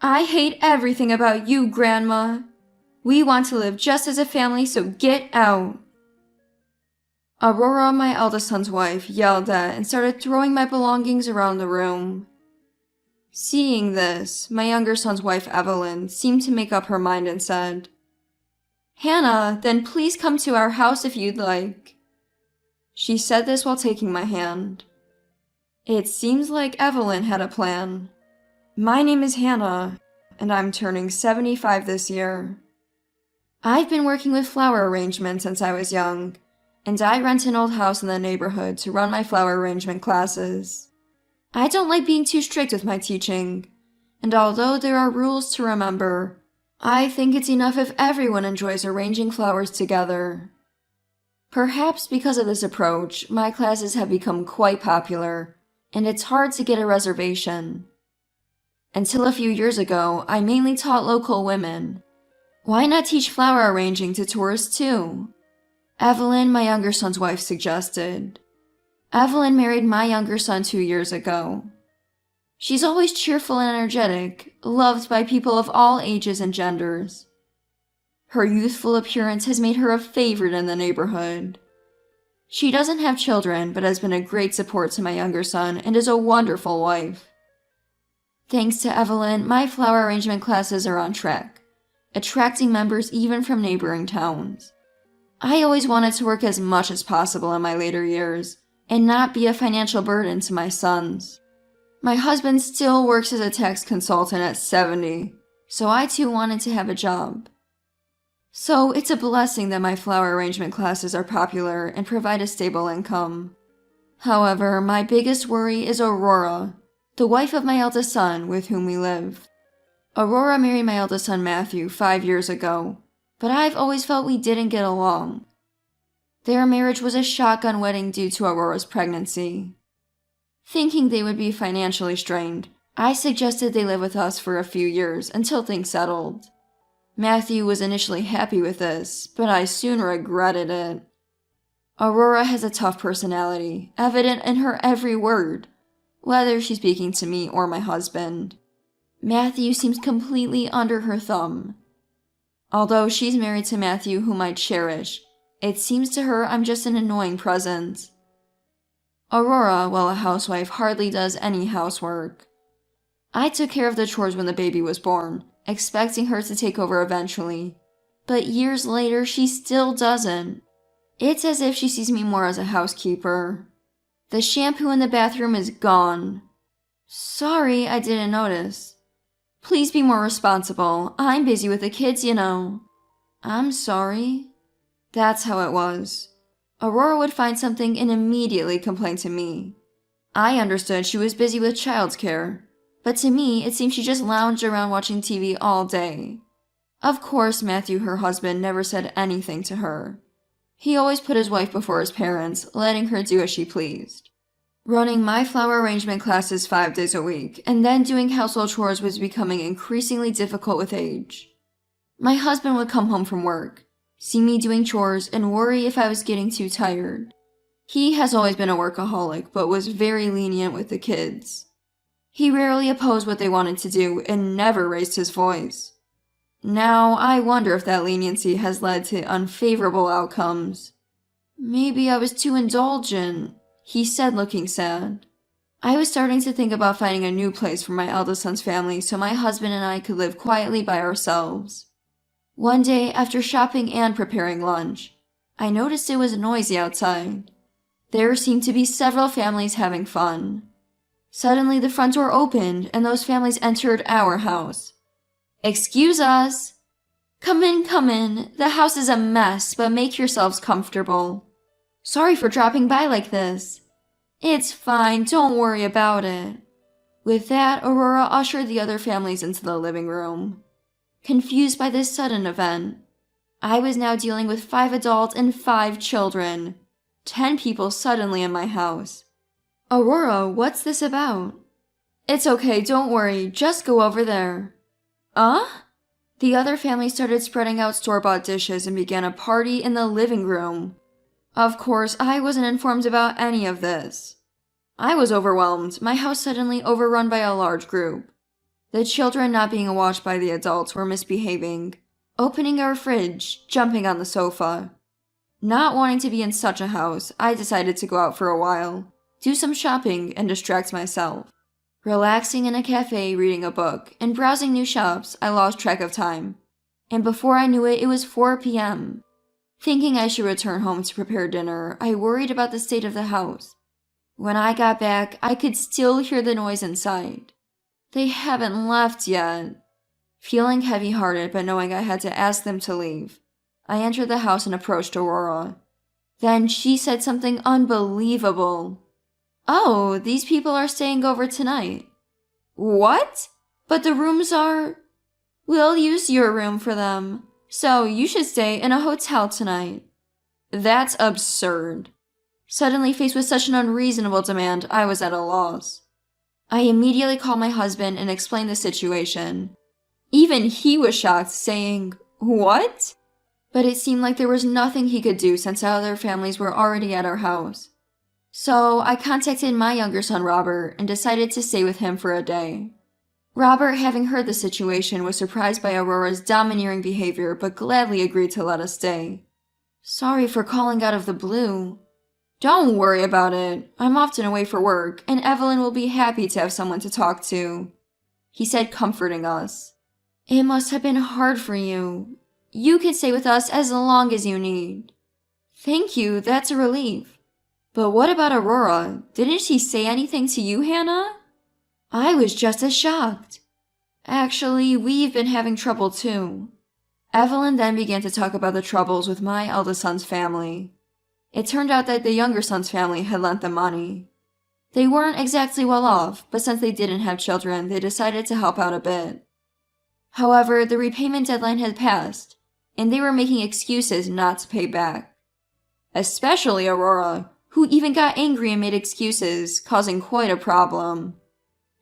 I hate everything about you, Grandma. We want to live just as a family, so get out. Aurora, my eldest son's wife, yelled at and started throwing my belongings around the room. Seeing this, my younger son's wife, Evelyn, seemed to make up her mind and said, "Hannah, then please come to our house if you'd like." She said this while taking my hand. It seems like Evelyn had a plan. My name is Hannah, and I'm turning 75 this year. I've been working with flower arrangement since I was young, and I rent an old house in the neighborhood to run my flower arrangement classes. I don't like being too strict with my teaching, and although there are rules to remember, I think it's enough if everyone enjoys arranging flowers together. Perhaps because of this approach, my classes have become quite popular, and it's hard to get a reservation. Until a few years ago, I mainly taught local women. Why not teach flower arranging to tourists too? Evelyn, my younger son's wife, suggested. Evelyn married my younger son 2 years ago. She's always cheerful and energetic, loved by people of all ages and genders. Her youthful appearance has made her a favorite in the neighborhood. She doesn't have children, but has been a great support to my younger son and is a wonderful wife. Thanks to Evelyn, my flower arrangement classes are on track, attracting members even from neighboring towns. I always wanted to work as much as possible in my later years and not be a financial burden to my sons. My husband still works as a tax consultant at 70, so I too wanted to have a job. So it's a blessing that my flower arrangement classes are popular and provide a stable income. However, my biggest worry is Aurora, the wife of my eldest son with whom we live. Aurora married my eldest son Matthew 5 years ago, but I've always felt we didn't get along. Their marriage was a shotgun wedding due to Aurora's pregnancy. Thinking they would be financially strained, I suggested they live with us for a few years until things settled. Matthew was initially happy with this, but I soon regretted it. Aurora has a tough personality, evident in her every word, whether she's speaking to me or my husband. Matthew seems completely under her thumb. Although she's married to Matthew, whom I cherish, it seems to her I'm just an annoying presence. Aurora, while a housewife, hardly does any housework. I took care of the chores when the baby was born, expecting her to take over eventually. But years later, she still doesn't. It's as if she sees me more as a housekeeper. The shampoo in the bathroom is gone. Sorry, I didn't notice. Please be more responsible. I'm busy with the kids, you know. I'm sorry. That's how it was. Aurora would find something and immediately complain to me. I understood she was busy with childcare, but to me it seemed she just lounged around watching TV all day. Of course, Matthew, her husband, never said anything to her. He always put his wife before his parents, letting her do as she pleased. Running my flower arrangement classes 5 days a week, and then doing household chores was becoming increasingly difficult with age. My husband would come home from work, see me doing chores, and worry if I was getting too tired. He has always been a workaholic, but was very lenient with the kids. He rarely opposed what they wanted to do and never raised his voice. Now, I wonder if that leniency has led to unfavorable outcomes. Maybe I was too indulgent, he said, looking sad. I was starting to think about finding a new place for my eldest son's family so my husband and I could live quietly by ourselves. One day, after shopping and preparing lunch, I noticed it was noisy outside. There seemed to be several families having fun. Suddenly, the front door opened and those families entered our house. "Excuse us." Come in. The house is a mess, but make yourselves comfortable. Sorry for dropping by like this. It's fine, don't worry about it. With that, Aurora ushered the other families into the living room. Confused by this sudden event, I was now dealing with 5 adults and 5 children. 10 people suddenly in my house. Aurora, what's this about? It's okay, don't worry, just go over there. The other family started spreading out store-bought dishes and began a party in the living room. Of course, I wasn't informed about any of this. I was overwhelmed, my house suddenly overrun by a large group. The children not being watched by the adults were misbehaving, opening our fridge, jumping on the sofa. Not wanting to be in such a house, I decided to go out for a while, do some shopping, and distract myself. Relaxing in a cafe, reading a book, and browsing new shops, I lost track of time. And before I knew it, it was 4 p.m. Thinking I should return home to prepare dinner, I worried about the state of the house. When I got back, I could still hear the noise inside. They haven't left yet. Feeling heavy-hearted but knowing I had to ask them to leave, I entered the house and approached Aurora. Then she said something unbelievable. "Oh, these people are staying over tonight." "What? But the rooms are—" "We'll use your room for them, so you should stay in a hotel tonight." That's absurd. Suddenly faced with such an unreasonable demand, I was at a loss. I immediately called my husband and explained the situation. Even he was shocked, saying, "What?" But it seemed like there was nothing he could do since other families were already at our house. So I contacted my younger son Robert and decided to stay with him for a day. Robert, having heard the situation, was surprised by Aurora's domineering behavior but gladly agreed to let us stay. "Sorry for calling out of the blue." "Don't worry about it. I'm often away for work, and Evelyn will be happy to have someone to talk to," he said, comforting us. "It must have been hard for you. You can stay with us as long as you need." "Thank you, that's a relief. But what about Aurora? Didn't she say anything to you, Hannah?" I was just as shocked. "Actually, we've been having trouble too." Evelyn then began to talk about the troubles with my eldest son's family. It turned out that the younger son's family had lent them money. They weren't exactly well off, but since they didn't have children, they decided to help out a bit. However, the repayment deadline had passed, and they were making excuses not to pay back. Especially Aurora, who even got angry and made excuses, causing quite a problem.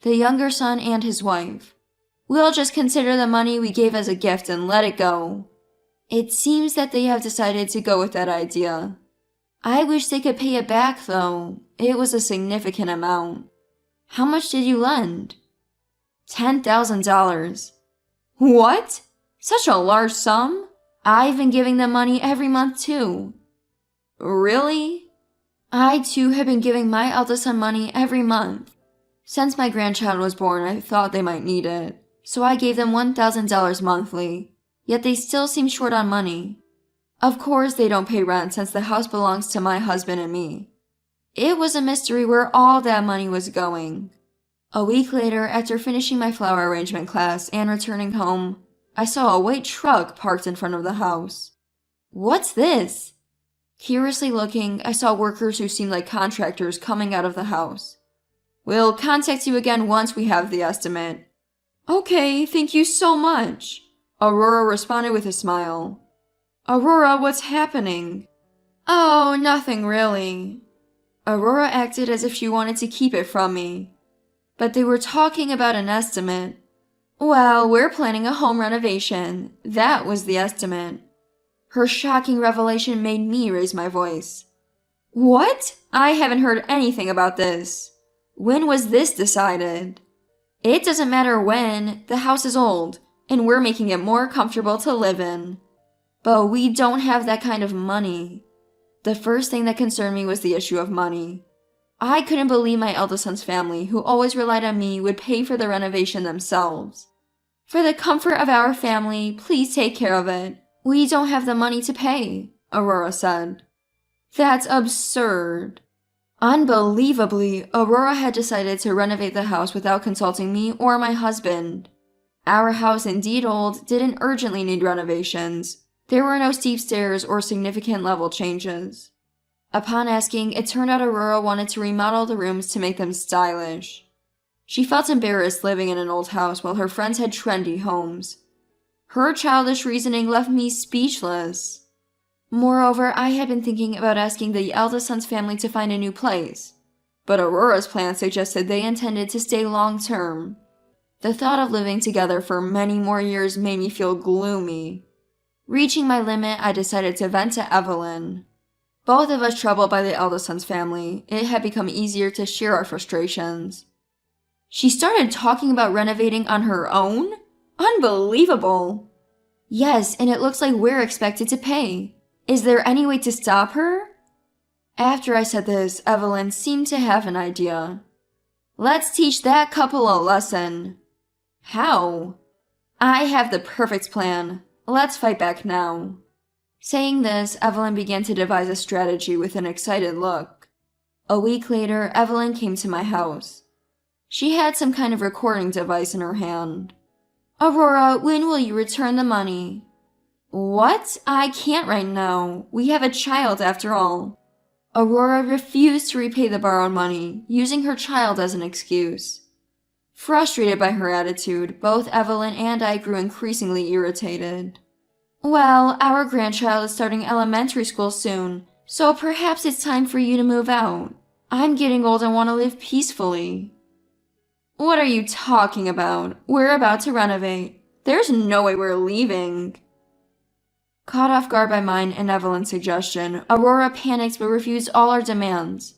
The younger son and his wife. "We'll just consider the money we gave as a gift and let it go." It seems that they have decided to go with that idea. I wish they could pay it back, though. It was a significant amount. "How much did you lend?" $10,000. "What? Such a large sum? I've been giving them money every month, too." "Really?" "I, too, have been giving my eldest son money every month. Since my grandchild was born, I thought they might need it, so I gave them $1,000 monthly, yet they still seem short on money. Of course, they don't pay rent since the house belongs to my husband and me. It was a mystery where all that money was going." A week later, after finishing my flower arrangement class and returning home, I saw a white truck parked in front of the house. "What's this?" Curiously looking, I saw workers who seemed like contractors coming out of the house. "We'll contact you again once we have the estimate." "Okay, thank you so much," Aurora responded with a smile. "Aurora, what's happening?" "Oh, nothing really." Aurora acted as if she wanted to keep it from me. "But they were talking about an estimate." "Well, we're planning a home renovation. That was the estimate." Her shocking revelation made me raise my voice. "What? I haven't heard anything about this. When was this decided?" "It doesn't matter when. The house is old, and we're making it more comfortable to live in. But we don't have that kind of money." The first thing that concerned me was the issue of money. I couldn't believe my eldest son's family, who always relied on me, would pay for the renovation themselves. "For the comfort of our family, please take care of it. We don't have the money to pay," Aurora said. That's absurd. Unbelievably, Aurora had decided to renovate the house without consulting me or my husband. Our house, indeed old, didn't urgently need renovations. There were no steep stairs or significant level changes. Upon asking, it turned out Aurora wanted to remodel the rooms to make them stylish. She felt embarrassed living in an old house while her friends had trendy homes. Her childish reasoning left me speechless. Moreover, I had been thinking about asking the eldest son's family to find a new place, but Aurora's plan suggested they intended to stay long-term. The thought of living together for many more years made me feel gloomy. Reaching my limit, I decided to vent to Evelyn. Both of us troubled by the eldest son's family, it had become easier to share our frustrations. She started talking about renovating on her own? Unbelievable! Yes, and it looks like we're expected to pay. Is there any way to stop her? After I said this, Evelyn seemed to have an idea. Let's teach that couple a lesson. How? I have the perfect plan. Let's fight back now. Saying this, Evelyn began to devise a strategy with an excited look. A week later, Evelyn came to my house. She had some kind of recording device in her hand. Aurora, when will you return the money? What? I can't right now. We have a child after all. Aurora refused to repay the borrowed money, using her child as an excuse. Frustrated by her attitude, both Evelyn and I grew increasingly irritated. Well, our grandchild is starting elementary school soon, so perhaps it's time for you to move out. I'm getting old and want to live peacefully. What are you talking about? We're about to renovate. There's no way we're leaving. Caught off guard by mine and Evelyn's suggestion, Aurora panicked but refused all our demands.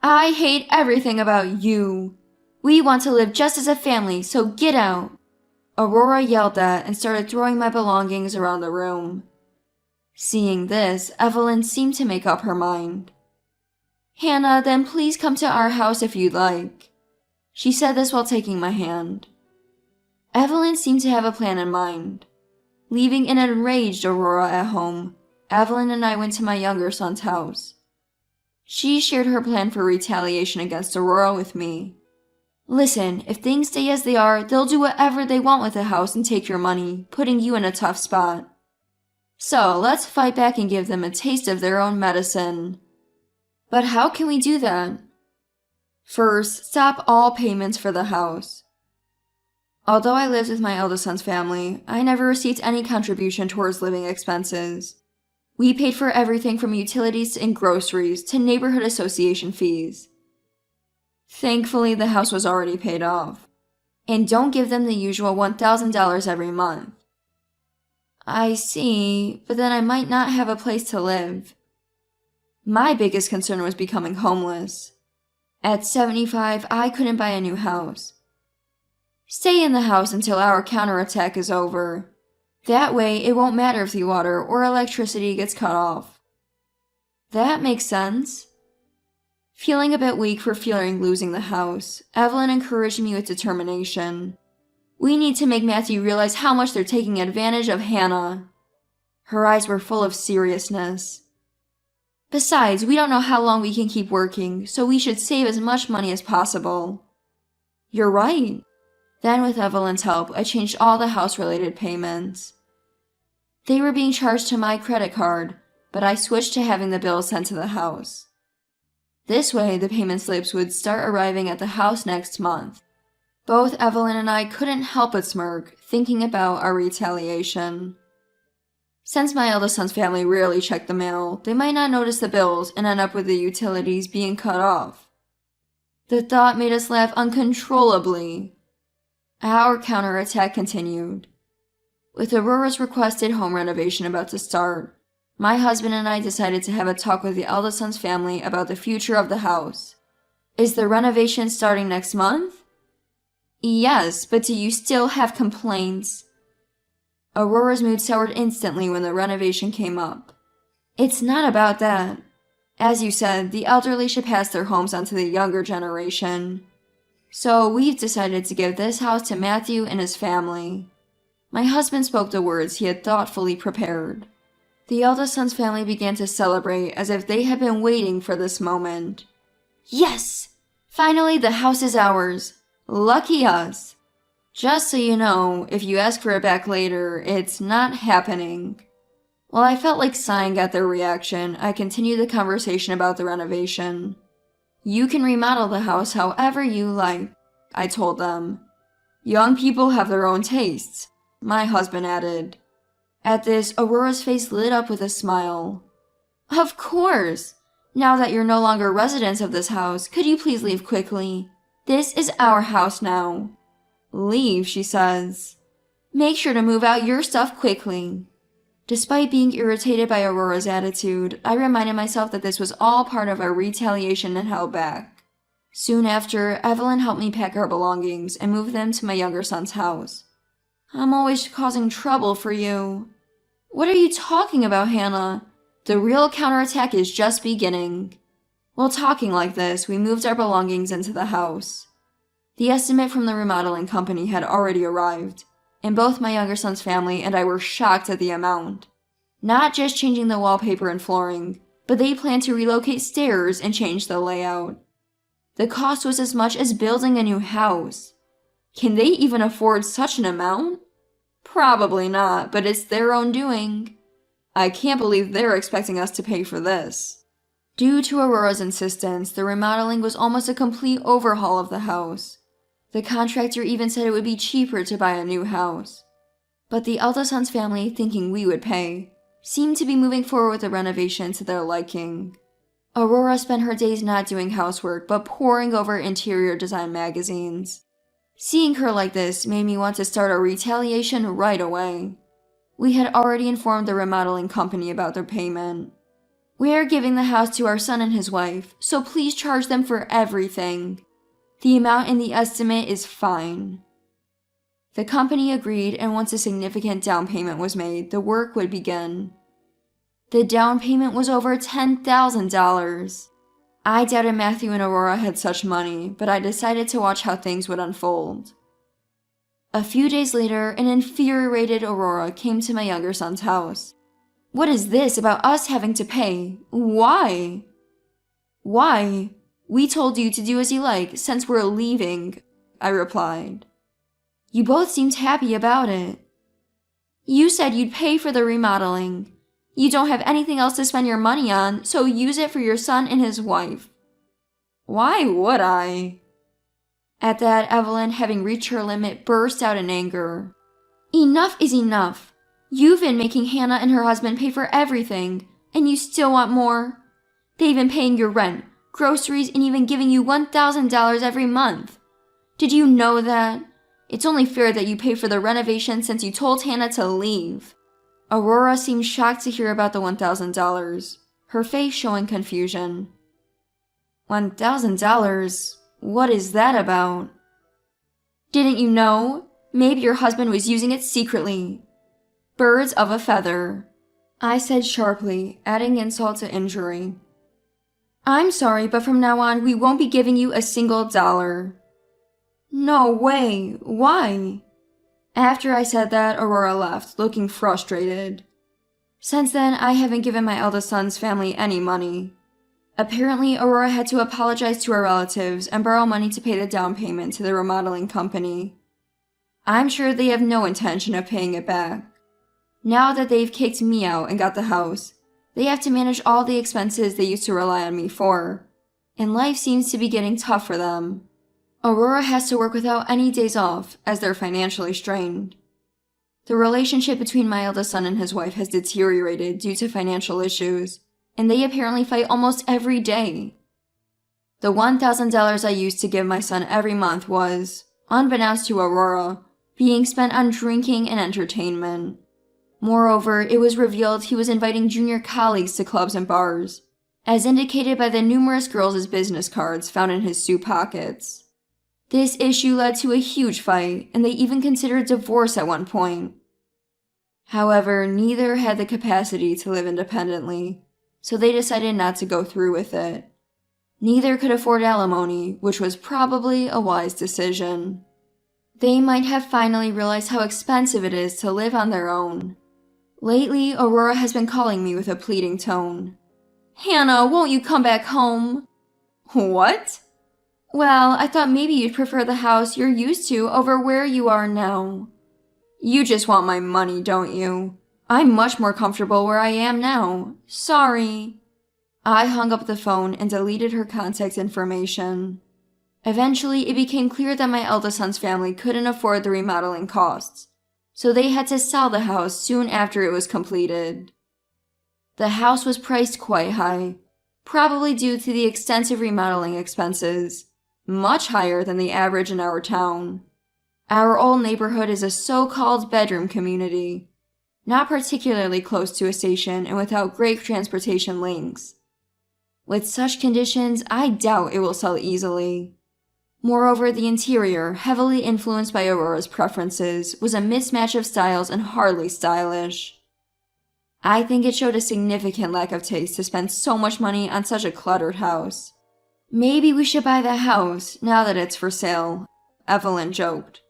I hate everything about you. We want to live just as a family, so get out. Aurora yelled that and started throwing my belongings around the room. Seeing this, Evelyn seemed to make up her mind. Hannah, then please come to our house if you'd like. She said this while taking my hand. Evelyn seemed to have a plan in mind. Leaving an enraged Aurora at home, Evelyn and I went to my younger son's house. She shared her plan for retaliation against Aurora with me. Listen, if things stay as they are, they'll do whatever they want with the house and take your money, putting you in a tough spot. So, let's fight back and give them a taste of their own medicine. But how can we do that? First, stop all payments for the house. Although I lived with my eldest son's family, I never received any contribution towards living expenses. We paid for everything from utilities and groceries to neighborhood association fees. Thankfully, the house was already paid off. And don't give them the usual $1,000 every month. I see, but then I might not have a place to live. My biggest concern was becoming homeless. At 75, I couldn't buy a new house. Stay in the house until our counterattack is over. That way, it won't matter if the water or electricity gets cut off. That makes sense. Feeling a bit weak for fearing losing the house, Evelyn encouraged me with determination. We need to make Matthew realize how much they're taking advantage of Hannah. Her eyes were full of seriousness. Besides, we don't know how long we can keep working, so we should save as much money as possible. You're right. Then with Evelyn's help, I changed all the house-related payments. They were being charged to my credit card, but I switched to having the bills sent to the house. This way, the payment slips would start arriving at the house next month. Both Evelyn and I couldn't help but smirk, thinking about our retaliation. Since my eldest son's family rarely checked the mail, they might not notice the bills and end up with the utilities being cut off. The thought made us laugh uncontrollably. Our counterattack continued. With Aurora's requested home renovation about to start, my husband and I decided to have a talk with the eldest son's family about the future of the house. Is the renovation starting next month? Yes, but do you still have complaints? Aurora's mood soured instantly when the renovation came up. It's not about that. As you said, the elderly should pass their homes on to the younger generation. So we've decided to give this house to Matthew and his family. My husband spoke the words he had thoughtfully prepared. The eldest son's family began to celebrate as if they had been waiting for this moment. Yes! Finally, the house is ours. Lucky us. Just so you know, if you ask for it back later, it's not happening. While I felt like sighing at their reaction, I continued the conversation about the renovation. You can remodel the house however you like, I told them. Young people have their own tastes, my husband added. At this, Aurora's face lit up with a smile. Of course! Now that you're no longer residents of this house, could you please leave quickly? This is our house now. Leave, she says. Make sure to move out your stuff quickly. Despite being irritated by Aurora's attitude, I reminded myself that this was all part of our retaliation and held back. Soon after, Evelyn helped me pack our belongings and move them to my younger son's house. I'm always causing trouble for you. What are you talking about, Hannah? The real counterattack is just beginning. While talking like this, we moved our belongings into the house. The estimate from the remodeling company had already arrived, and both my younger son's family and I were shocked at the amount. Not just changing the wallpaper and flooring, but they planned to relocate stairs and change the layout. The cost was as much as building a new house. Can they even afford such an amount? Probably not, but it's their own doing. I can't believe they're expecting us to pay for this. Due to Aurora's insistence, the remodeling was almost a complete overhaul of the house. The contractor even said it would be cheaper to buy a new house. But the eldest son's family, thinking we would pay, seemed to be moving forward with the renovation to their liking. Aurora spent her days not doing housework, but poring over interior design magazines. Seeing her like this made me want to start a retaliation right away. We had already informed the remodeling company about their payment. We are giving the house to our son and his wife, so please charge them for everything. The amount in the estimate is fine. The company agreed, and once a significant down payment was made, the work would begin. The down payment was over $10,000. I doubted Matthew and Aurora had such money, but I decided to watch how things would unfold. A few days later, an infuriated Aurora came to my younger son's house. What is this about us having to pay? Why? Why? We told you to do as you like since we're leaving, I replied. You both seemed happy about it. You said you'd pay for the remodeling. You don't have anything else to spend your money on, so use it for your son and his wife. Why would I? At that, Evelyn, having reached her limit, burst out in anger. Enough is enough. You've been making Hannah and her husband pay for everything, and you still want more? They've been paying your rent, groceries, and even giving you $1,000 every month. Did you know that? It's only fair that you pay for the renovation since you told Hannah to leave. Aurora seemed shocked to hear about the $1,000, her face showing confusion. $1,000? What is that about? Didn't you know? Maybe your husband was using it secretly. Birds of a feather, I said sharply, adding insult to injury. I'm sorry, but from now on, we won't be giving you a single dollar. No way. Why? After I said that, Aurora left, looking frustrated. Since then, I haven't given my eldest son's family any money. Apparently, Aurora had to apologize to her relatives and borrow money to pay the down payment to the remodeling company. I'm sure they have no intention of paying it back. Now that they've kicked me out and got the house, they have to manage all the expenses they used to rely on me for, and life seems to be getting tough for them. Aurora has to work without any days off, as they're financially strained. The relationship between my eldest son and his wife has deteriorated due to financial issues, and they apparently fight almost every day. The $1,000 I used to give my son every month was, unbeknownst to Aurora, being spent on drinking and entertainment. Moreover, it was revealed he was inviting junior colleagues to clubs and bars, as indicated by the numerous girls' business cards found in his suit pockets. This issue led to a huge fight, and they even considered divorce at one point. However, neither had the capacity to live independently, so they decided not to go through with it. Neither could afford alimony, which was probably a wise decision. They might have finally realized how expensive it is to live on their own. Lately, Aurora has been calling me with a pleading tone. Hannah, won't you come back home? What? Well, I thought maybe you'd prefer the house you're used to over where you are now. You just want my money, don't you? I'm much more comfortable where I am now. Sorry. I hung up the phone and deleted her contact information. Eventually, it became clear that my eldest son's family couldn't afford the remodeling costs, so they had to sell the house soon after it was completed. The house was priced quite high, probably due to the extensive remodeling expenses, much higher than the average in our town. Our old neighborhood is a so-called bedroom community, not particularly close to a station and without great transportation links. With such conditions, I doubt it will sell easily. Moreover, the interior, heavily influenced by Aurora's preferences, was a mismatch of styles and hardly stylish. I think it showed a significant lack of taste to spend so much money on such a cluttered house. Maybe we should buy the house, now that it's for sale, Evelyn joked.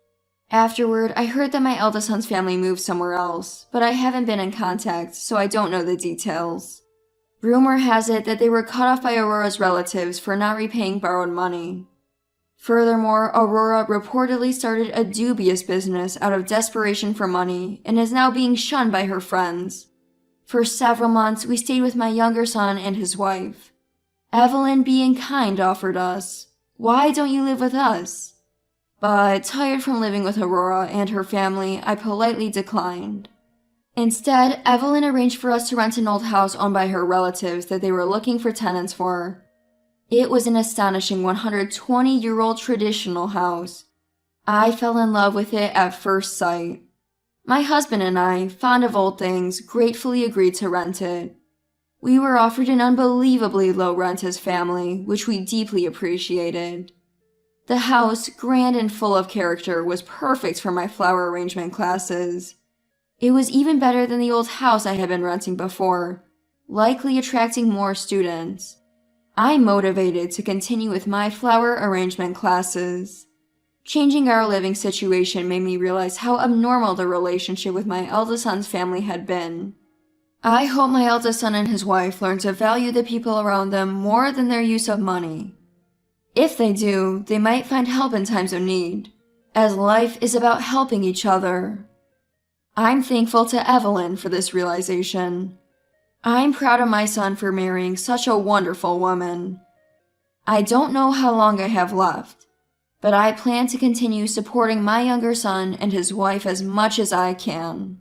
Afterward, I heard that my eldest son's family moved somewhere else, but I haven't been in contact, so I don't know the details. Rumor has it that they were cut off by Aurora's relatives for not repaying borrowed money. Furthermore, Aurora reportedly started a dubious business out of desperation for money and is now being shunned by her friends. For several months, we stayed with my younger son and his wife. Evelyn, being kind, offered us, "Why don't you live with us?" But, tired from living with Aurora and her family, I politely declined. Instead, Evelyn arranged for us to rent an old house owned by her relatives that they were looking for tenants for. It was an astonishing 120-year-old traditional house. I fell in love with it at first sight. My husband and I, fond of old things, gratefully agreed to rent it. We were offered an unbelievably low rent as family, which we deeply appreciated. The house, grand and full of character, was perfect for my flower arrangement classes. It was even better than the old house I had been renting before, likely attracting more students. I'm motivated to continue with my flower arrangement classes. Changing our living situation made me realize how abnormal the relationship with my eldest son's family had been. I hope my eldest son and his wife learn to value the people around them more than their use of money. If they do, they might find help in times of need, as life is about helping each other. I'm thankful to Evelyn for this realization. I'm proud of my son for marrying such a wonderful woman. I don't know how long I have left, but I plan to continue supporting my younger son and his wife as much as I can.